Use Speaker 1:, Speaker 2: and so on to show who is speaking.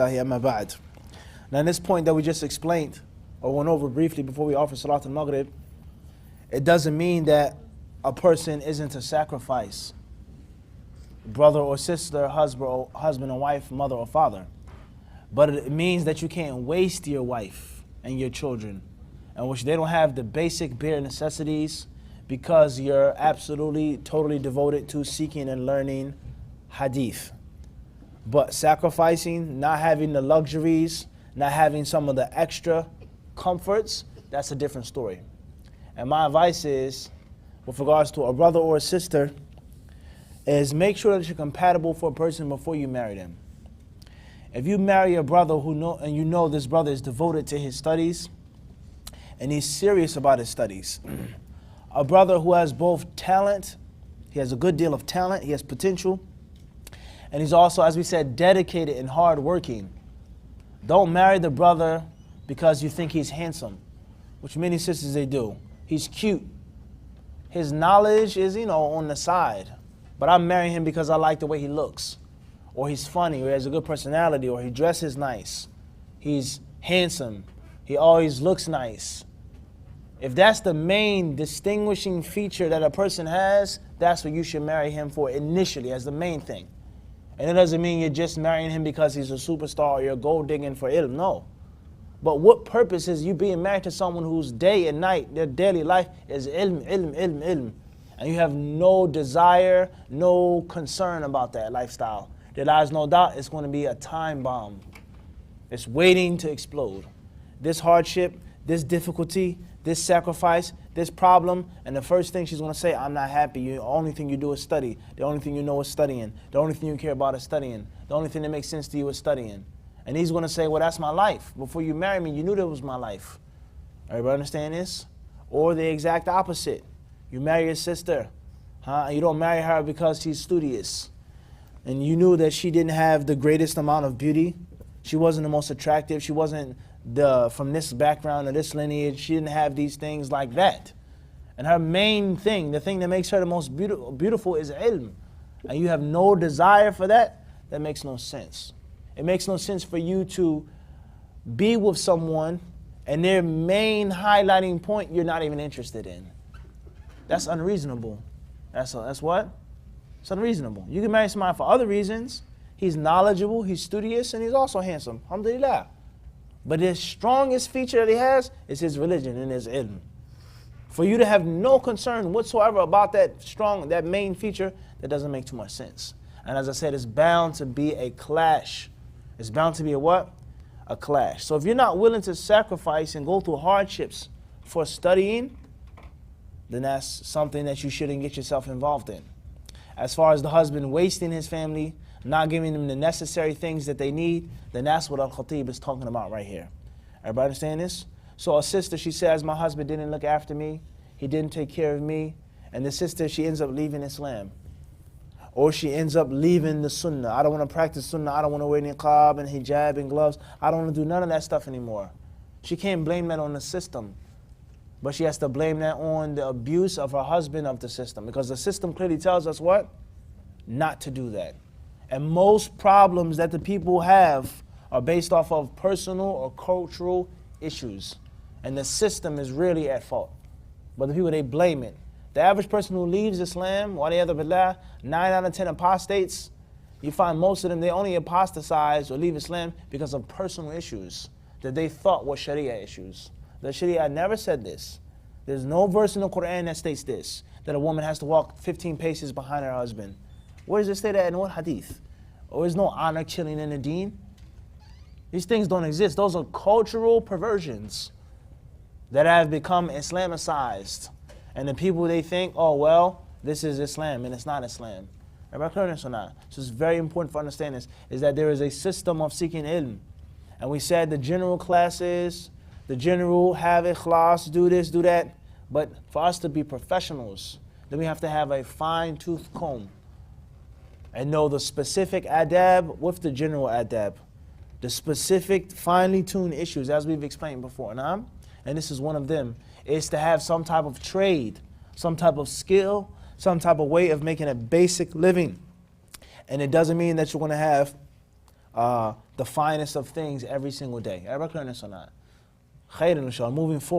Speaker 1: Amma ba'd. Now, in this point that we just explained, or went over briefly before we offer Salat al-Maghrib, it doesn't mean that a person isn't to sacrifice brother or sister, husband or wife, mother or father. But it means that you can't waste your wife and your children, in which they don't have the basic bare necessities because you're absolutely, totally devoted to seeking and learning hadith. But sacrificing, not having the luxuries, not having some of the extra comforts, that's a different story. And my advice is, with regards to a brother or a sister, is make sure that you're compatible for a person before you marry them. If you marry a brother and you know this brother is devoted to his studies and he's serious about his studies, a brother who has both talent, he has a good deal of talent, he has potential, and he's also, as we said, dedicated and hardworking. Don't marry the brother because you think he's handsome, which many sisters they do. He's cute. His knowledge is, on the side. But I'm marrying him because I like the way he looks. Or he's funny, or he has a good personality, or he dresses nice. He's handsome. He always looks nice. If that's the main distinguishing feature that a person has, that's what you should marry him for initially as the main thing. And it doesn't mean you're just marrying him because he's a superstar or you're gold digging for ilm. No. But what purpose is you being married to someone whose day and night, their daily life is ilm, ilm, ilm, ilm. And you have no desire, no concern about that lifestyle. There lies no doubt it's going to be a time bomb. It's waiting to explode. This hardship, this difficulty, this sacrifice, this problem, and the first thing she's going to say, I'm not happy. The only thing you do is study. The only thing you know is studying. The only thing you care about is studying. The only thing that makes sense to you is studying. And he's going to say, well, that's my life. Before you married me, you knew that was my life. Everybody understand this? Or the exact opposite. You marry your sister, and you don't marry her because she's studious. And you knew that she didn't have the greatest amount of beauty. She wasn't the most attractive. She wasn't from this background or this lineage. She didn't have these things like that. And her main thing, the thing that makes her the most beautiful is ilm. And you have no desire for that, that makes no sense. It makes no sense for you to be with someone and their main highlighting point you're not even interested in. That's unreasonable. That's what? It's unreasonable. You can marry somebody for other reasons. He's knowledgeable, he's studious, and he's also handsome. Alhamdulillah. But the strongest feature that he has is his religion and his ilm. For you to have no concern whatsoever about that main feature, that doesn't make too much sense. And as I said, it's bound to be a clash. It's bound to be a what? A clash. So if you're not willing to sacrifice and go through hardships for studying, then that's something that you shouldn't get yourself involved in. As far as the husband wasting his family, not giving them the necessary things that they need, then that's what Al-Khatib is talking about right here. Everybody understand this? So a sister, she says, my husband didn't look after me, he didn't take care of me, and the sister, she ends up leaving Islam. Or she ends up leaving the sunnah. I don't want to practice sunnah, I don't want to wear niqab and hijab and gloves, I don't want to do none of that stuff anymore. She can't blame that on the system. But she has to blame that on the abuse of her husband of the system. Because the system clearly tells us what? Not to do that. And most problems that the people have are based off of personal or cultural issues. And the system is really at fault. But the people, they blame it. The average person who leaves Islam, waliyadu billah, 9 out of 10 apostates, you find most of them, they only apostatize or leave Islam because of personal issues that they thought were Sharia issues. The Sharia never said this. There's no verse in the Quran that states this, that a woman has to walk 15 paces behind her husband. Where does it say that in what hadith? Or is no honor killing in the deen? These things don't exist. Those are cultural perversions that have become Islamicized. And the people, they think, oh, well, this is Islam, and it's not Islam. Everybody clear this or not? So it's very important for understanding this, is that there is a system of seeking ilm. And we said the general classes, the general have ikhlas, do this, do that. But for us to be professionals, then we have to have a fine-tooth comb and know the specific adab with the general adab. The specific, finely tuned issues, as we've explained before. Now, and this is one of them, is to have some type of trade, some type of skill, some type of way of making a basic living. And it doesn't mean that you're going to have the finest of things every single day. Everybody clear on this or not? Khairan, inshallah. Moving forward.